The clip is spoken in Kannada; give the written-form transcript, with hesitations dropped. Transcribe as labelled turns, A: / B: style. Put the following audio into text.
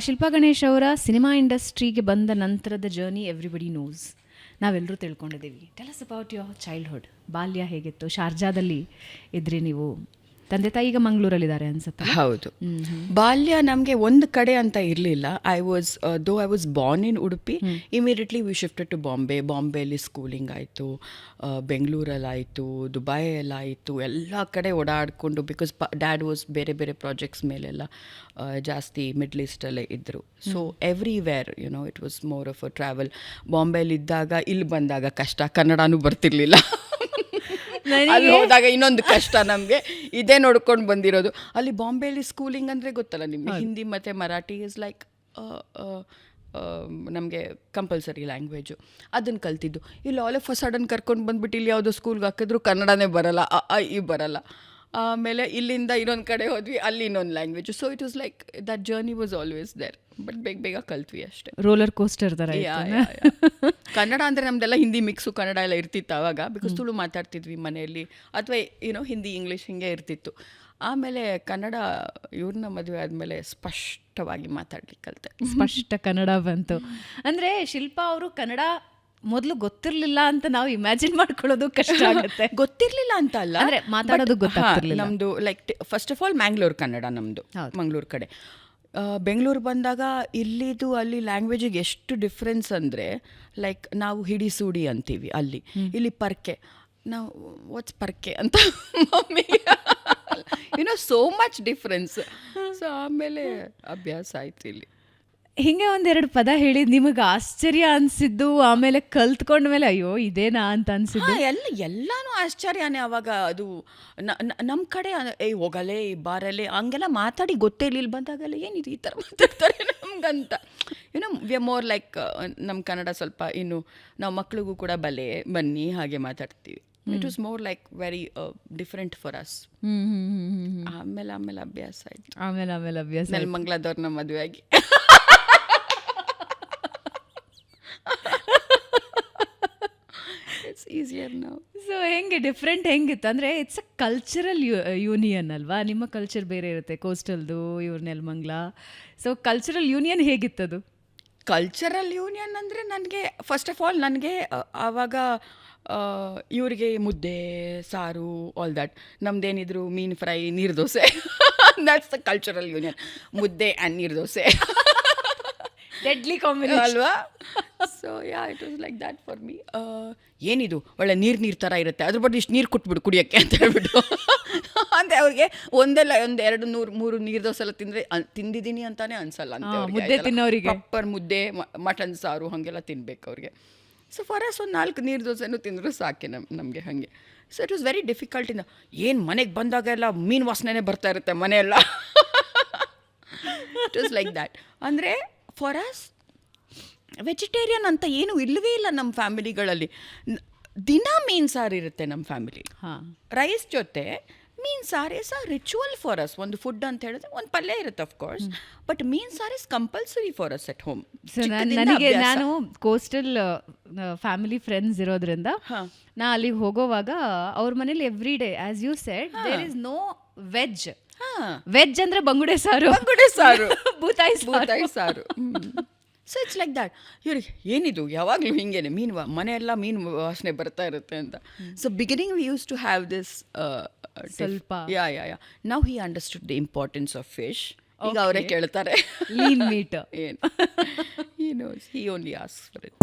A: ಶಿಲ್ಪಾ ಗಣೇಶ್ ಅವರ ಸಿನಿಮಾ ಇಂಡಸ್ಟ್ರಿಗೆ ಬಂದ ನಂತರದ ಜರ್ನಿ ಎವ್ರಿಬಡಿ ನೋಸ್, ನಾವೆಲ್ಲರೂ ತಿಳ್ಕೊಂಡಿದ್ದೀವಿ. Tell us about your childhood. ಬಾಲ್ಯ ಹೇಗಿತ್ತು? ಶಾರ್ಜಾದಲ್ಲಿ ಇದ್ರಿ ನೀವು, ತಂದೆ ತಾಯಿ ಈಗ ಮಂಗಳೂರಲ್ಲಿದ್ದಾರೆ ಅನ್ಸುತ್ತೆ.
B: ಹೌದು, ಬಾಲ್ಯ ನಮಗೆ ಒಂದು ಕಡೆ ಅಂತ ಇರಲಿಲ್ಲ. I was born in Udupi. Immediately we shifted to ಬಾಂಬೆಯಲ್ಲಿ ಸ್ಕೂಲಿಂಗ್ ಆಯಿತು, ಬೆಂಗಳೂರಲ್ಲಾಯಿತು, ದುಬೈಯಲ್ಲಾಯಿತು, ಎಲ್ಲ ಕಡೆ ಓಡಾಡಿಕೊಂಡು, ಬಿಕಾಸ್ ಡ್ಯಾಡ್ ವಾಸ್ ಬೇರೆ ಬೇರೆ ಪ್ರಾಜೆಕ್ಟ್ಸ್ ಮೇಲೆಲ್ಲ ಜಾಸ್ತಿ ಮಿಡ್ಲ್ ಈಸ್ಟಲ್ಲೇ ಇದ್ದರು. So everywhere it was more of a travel. ಬಾಂಬೆಯಲ್ಲಿದ್ದಾಗ ಇಲ್ಲಿ ಬಂದಾಗ ಕಷ್ಟ, ಕನ್ನಡನೂ ಬರ್ತಿರ್ಲಿಲ್ಲ. ಅಲ್ಲಿ ಹೋದಾಗ ಇನ್ನೊಂದು ಕಷ್ಟ ನಮಗೆ, ಇದೇ ನೋಡ್ಕೊಂಡು ಬಂದಿರೋದು. ಅಲ್ಲಿ ಬಾಂಬೆಯಲ್ಲಿ ಸ್ಕೂಲಿಂಗ್ ಅಂದರೆ ಗೊತ್ತಲ್ಲ ನಿಮಗೆ, ಹಿಂದಿ ಮತ್ತು ಮರಾಠಿ ಇಸ್ ಲೈಕ್ ನಮಗೆ ಕಂಪಲ್ಸರಿ ಲ್ಯಾಂಗ್ವೇಜು. ಅದನ್ನು ಕಲ್ತಿದ್ದು. ಇಲ್ಲಿ ಆಲ್ ಆಫ್ ಅ ಸಡನ್ ಕರ್ಕೊಂಡು ಬಂದುಬಿಟ್ಟು ಇಲ್ಲಿ ಯಾವುದೋ ಸ್ಕೂಲ್ಗೆ ಹಾಕಿದ್ರು ಕನ್ನಡನೇ ಬರಲ್ಲ, ಈ ಬರಲ್ಲ. ಆಮೇಲೆ ಇಲ್ಲಿಂದ ಇನ್ನೊಂದು ಕಡೆ ಹೋದ್ವಿ, ಅಲ್ಲಿ ಇನ್ನೊಂದು language. So it was like that journey was always there. But ಬೇಗ ಕಲ್ತ್ವಿ ಅಷ್ಟೇ.
A: ರೋಲರ್ ಕೋಸ್ಟರ್ ಥರ.
B: ಕನ್ನಡ ಅಂದರೆ ನಮ್ದೆಲ್ಲ ಹಿಂದಿ ಮಿಕ್ಸು ಕನ್ನಡ ಎಲ್ಲ ಇರ್ತಿತ್ತು ಆವಾಗ, ಬಿಕಾಸ್ ತುಳು ಮಾತಾಡ್ತಿದ್ವಿ ಮನೆಯಲ್ಲಿ, ಅಥವಾ ಹಿಂದಿ ಇಂಗ್ಲೀಷ್ ಹಿಂಗೆ ಇರ್ತಿತ್ತು. ಆಮೇಲೆ ಕನ್ನಡ ಇವ್ರನ್ನ ಮದುವೆ ಆದಮೇಲೆ ಸ್ಪಷ್ಟವಾಗಿ ಮಾತಾಡ್ಲಿಕ್ಕೆ ಕಲಿತೆ.
A: ಸ್ಪಷ್ಟ ಕನ್ನಡ ಬಂತು. ಅಂದರೆ ಶಿಲ್ಪಾ ಅವರು ಕನ್ನಡ ಮೊದಲು ಗೊತ್ತಿರಲಿಲ್ಲ ಅಂತ ನಾವು ಇಮ್ಯಾಜಿನ್ ಮಾಡ್ಕೊಳ್ಳೋದು ಕಷ್ಟ ಆಗುತ್ತೆ.
B: ಗೊತ್ತಿರಲಿಲ್ಲ ಅಂತ ಅಲ್ಲ,
A: ಅಂದರೆ ಮಾತಾಡೋದು ಗೊತ್ತಾಗ್ತಿರ್ಲಿಲ್ಲ.
B: ನಮ್ಮದು like first of all Mangalore Kannada ನಮ್ಮದು, ಮಂಗಳೂರು ಕಡೆ. ಬೆಂಗಳೂರು ಬಂದಾಗ ಇಲ್ಲಿದು ಅಲ್ಲಿ ಲ್ಯಾಂಗ್ವೇಜಿಗೆ ಎಷ್ಟು ಡಿಫ್ರೆನ್ಸ್ ಅಂದರೆ, ಲೈಕ್ ನಾವು ಹಿಡಿ ಸೂಡಿ ಅಂತೀವಿ ಅಲ್ಲಿ, ಇಲ್ಲಿ ಪರ್ಕೆ. ನಾವು ವಾಟ್ಸ್ ಪರ್ಕೆ ಅಂತ mummy, so much difference. So ಆಮೇಲೆ ಅಭ್ಯಾಸ ಆಯ್ತು ಇಲ್ಲಿ.
A: ಹಿಂಗೆ ಒಂದೆರಡು ಪದ ಹೇಳಿದ್ ನಿಮಗೆ ಆಶ್ಚರ್ಯ ಅನಿಸಿದ್ದು, ಆಮೇಲೆ ಕಲ್ತ್ಕೊಂಡ್ಮೇಲೆ ಅಯ್ಯೋ ಇದೇನಾ ಅಂತ ಅನಿಸಿದ್ದು?
B: ಎಲ್ಲನೂ ಆಶ್ಚರ್ಯನೇ. ಅವಾಗ ಅದು ನಮ್ಮ ಕಡೆ ಹೋಗಲೇ ಬಾರಲ್ಲೇ ಹಂಗೆಲ್ಲ ಮಾತಾಡಿ ಗೊತ್ತೇ ಇರಲಿಲ್ಲ. ಬಂದಾಗಲ್ಲ ಏನಿದು ಈ ಥರ ಮಾತಾಡ್ತಾರೆ ನಮ್ಗಂತ. ವಿ ಆರ್ ಮೋರ್ ಲೈಕ್ ನಮ್ಮ ಕನ್ನಡ ಸ್ವಲ್ಪ ಇನ್ನು ನಾವು ಮಕ್ಳಿಗೂ ಕೂಡ ಬನ್ನಿ ಹಾಗೆ ಮಾತಾಡ್ತೀವಿ. It was more like very different for us. ಆಮೇಲೆ ಅಭ್ಯಾಸ ಆಯಿತು.
A: ಆಮೇಲೆ ಅಭ್ಯಾಸ
B: ನೆಲಮಂಗಲದವ್ರನ್ನ ಮದುವೆ ಆಗಿ ಈಸಿಯರ್ ನಾವು.
A: ಸೊ ಹೆಂಗೆ ಡಿಫ್ರೆಂಟ್ ಹೆಂಗಿತ್ತು ಅಂದರೆ, ಇಟ್ಸ್ ಅ ಕಲ್ಚರಲ್ ಯೂನಿಯನ್ ಅಲ್ವಾ? ನಿಮ್ಮ ಕಲ್ಚರ್ ಬೇರೆ ಇರುತ್ತೆ, ಕೋಸ್ಟಲ್ದು, ಇವ್ರ ನೆಲಮಂಗಲ. ಸೊ ಕಲ್ಚರಲ್ ಯೂನಿಯನ್ ಹೇಗಿತ್ತದು?
B: ಕಲ್ಚರಲ್ ಯೂನಿಯನ್ ಅಂದರೆ ನನಗೆ ಫಸ್ಟ್ ಆಫ್ ಆಲ್ ನನಗೆ ಆವಾಗ ಇವರಿಗೆ ಮುದ್ದೆ ಸಾರು ಆಲ್ ದ್ಯಾಟ್. ನಮ್ದೇನಿದ್ರು ಮೀನು ಫ್ರೈ, ನೀರು dosa, that's the cultural union. ಮುದ್ದೆ ಆ್ಯಂಡ್ ನೀರು ದೋಸೆ
A: ಡೆಡ್ಲಿ ಕಾಂಬಿನೇಷನ್
B: ಅಲ್ವಾ? So it was like that for me. ಏನಿದು ಒಳ್ಳೆ ನೀರು ಥರ ಇರುತ್ತೆ, ಅದ್ರ ಬಗ್ಗೆ ಇಷ್ಟು ನೀರು ಕೊಟ್ಬಿಡು ಕುಡಿಯೋಕ್ಕೆ ಅಂತ ಹೇಳ್ಬಿಟ್ಟು ಅಂದರೆ ಅವ್ರಿಗೆ ಒಂದು 2-3 ನೀರು ದೋಸೆ ಎಲ್ಲ ತಿಂದಿದ್ದೀನಿ ಅಂತಾನೆ ಅನ್ಸಲ್ಲ ಅಂತ.
A: ಮುದ್ದೆ ತಿನ್ನೋರಿಗೆ
B: ಪ್ರಾಪರ್ ಮುದ್ದೆ, ಮಟನ್ ಸಾರು ಹಾಗೆಲ್ಲ ತಿನ್ಬೇಕು ಅವ್ರಿಗೆ. ಸೊ ಫಾರ್ ಅಸ್ ಒಂದು 4 ನೀರು ದೋಸೆನೂ ತಿಂದರೂ ಸಾಕೆ ನಮಗೆ ಹಾಗೆ. So it was very difficult. ಏನು ಮನೆಗೆ ಬಂದಾಗೆಲ್ಲ ಮೀನು ವಾಸನೆ ಬರ್ತಾ ಇರುತ್ತೆ ಮನೆಯೆಲ್ಲ. It was like that. ಅಂದರೆ ಫಾರ್ ಅಸ್ ವೆಜಿಟೇರಿಯನ್ ಅಂತ ಏನೂ ಇಲ್ಲವೇ ಇಲ್ಲ ನಮ್ಮ ಫ್ಯಾಮಿಲಿಗಳಲ್ಲಿ. ದಿನ ಮೀನು ಸಾರು ಇರುತ್ತೆ ನಮ್ಮ ಫ್ಯಾಮಿಲಿ. ರೈಸ್ ಜೊತೆ ಮೀನು ಸಾರು is a ritual for us. ಒಂದು ಫುಡ್ ಅಂತ ಹೇಳಿದ್ರೆ ಒಂದು ಪಲ್ಯ ಇರುತ್ತೆ ಅಫ್ಕೋರ್ಸ್, ಬಟ್ ಮೀನು ಸಾರು is compulsory for us at home.
A: ನಾನು ಕೋಸ್ಟಲ್ ಫ್ಯಾಮಿಲಿ ಫ್ರೆಂಡ್ಸ್ ಇರೋದ್ರಿಂದ ನಾ ಅಲ್ಲಿಗೆ ಹೋಗೋವಾಗ ಅವ್ರ ಮನೇಲಿ every day as you said there is no veg. Veg ಅಂದರೆ ಬಂಗುಡೆ ಸಾರು, ಬೂತಾಯಿ ಸಾರು. So it's like that. ಇವ್ರಿಗೆ ಏನಿದು ಯಾವಾಗಲೂ ಹಿಂಗೇನೆ ಮನೆಯೆಲ್ಲ ಮೀನು ವಾಸನೆ ಬರ್ತಾ ಇರುತ್ತೆ ಅಂತ. So beginning we use to have this ಸ್ವಲ್ಪ.
B: Now he understood the importance of fish. ಈಗ ಅವರೇ ಕೇಳ್ತಾರೆ
A: ಲೀನ್ ಮೀಟ್
B: ಏನು. He only asks for it.